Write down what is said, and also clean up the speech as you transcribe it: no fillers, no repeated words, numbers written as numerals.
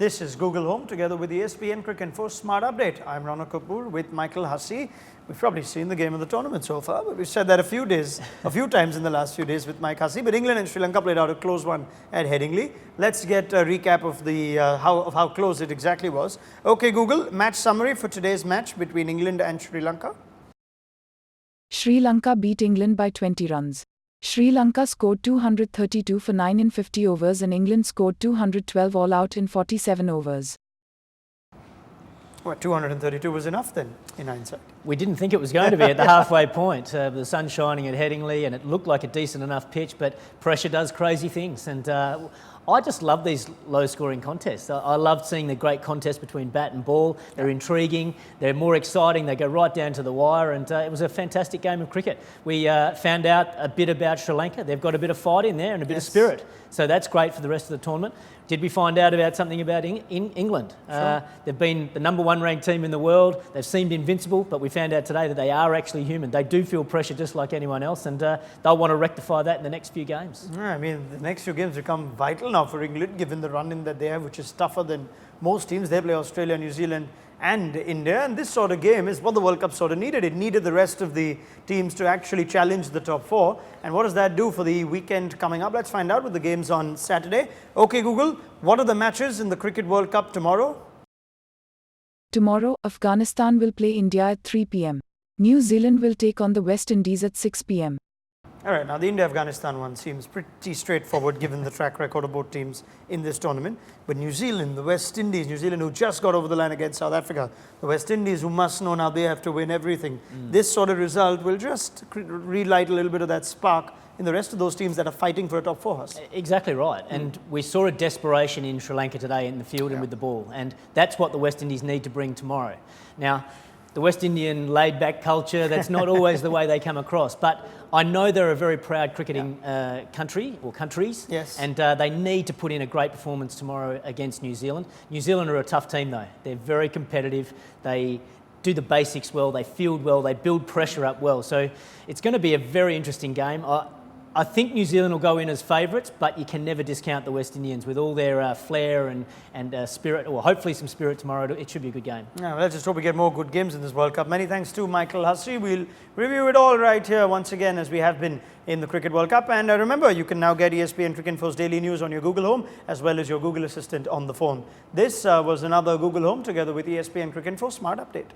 This is Google Home together with ESPN Cricinfo Smart Update. I'm Rana Kapoor with Michael Hussey. We've probably seen the game of the tournament so far, but we've said that a few times in the last few days with Mike Hussey. But England and Sri Lanka played out a close one at Headingley. Let's get a recap of the how close it exactly was. Okay, Google, match summary for today's match between England and Sri Lanka. Sri Lanka beat England by 20 runs. Sri Lanka scored 232 for 9 in 50 overs and England scored 212 all out in 47 overs. Well, 232 was enough then, in hindsight. We didn't think it was going to be at the halfway point. The sun shining at Headingley and it looked like a decent enough pitch, but pressure does crazy things. And I just love these low-scoring contests. I love seeing the great contest between bat and ball. They're intriguing, they're more exciting, they go right down to the wire, and it was a fantastic game of cricket. We found out a bit about Sri Lanka. They've got a bit of fight in there and a bit of spirit, so that's great for the rest of the tournament. Did we find out about something about England? Sure. They've been the #1 ranked team in the world. They've seemed invincible, but we found out today that they are actually human. They do feel pressure just like anyone else, and they'll want to rectify that in the next few games. I mean, the next few games become vital now for England, given the run-in that they have, which is tougher than most teams. They play Australia, New Zealand and India, and this sort of game is what the World Cup sort of needed. It needed the rest of the teams to actually challenge the top four. And what does that do for the weekend coming up? Let's find out with the games on Saturday. Okay, Google, what are the matches in the Cricket World Cup tomorrow? Tomorrow, Afghanistan will play India at 3 p.m. New Zealand will take on the West Indies at 6 p.m. All right, now the India-Afghanistan one seems pretty straightforward given the track record of both teams in this tournament. But New Zealand, the West Indies, New Zealand who just got over the line against South Africa, the West Indies who must know now they have to win everything. This sort of result will just relight a little bit of that spark in the rest of those teams that are fighting for a top four. Exactly right. And we saw a desperation in Sri Lanka today in the field and with the ball. And that's what the West Indies need to bring tomorrow. Now, the West Indian laid-back culture, that's not always the way they come across. But I know they're a very proud cricketing country, or countries, yes. And they need to put in a great performance tomorrow against New Zealand. New Zealand are a tough team though. They're very competitive. They do the basics well, they field well, they build pressure up well. So it's going to be a very interesting game. I think New Zealand will go in as favourites, but you can never discount the West Indians with all their flair and spirit, or hopefully some spirit tomorrow. It should be a good game. Yeah, let's just hope we get more good games in this World Cup. Many thanks to Michael Hussey. We'll review it all right here once again as we have been in the Cricket World Cup. And remember, you can now get ESPN Cricinfo's daily news on your Google Home as well as your Google Assistant on the phone. This was another Google Home together with ESPN Cricinfo Smart Update.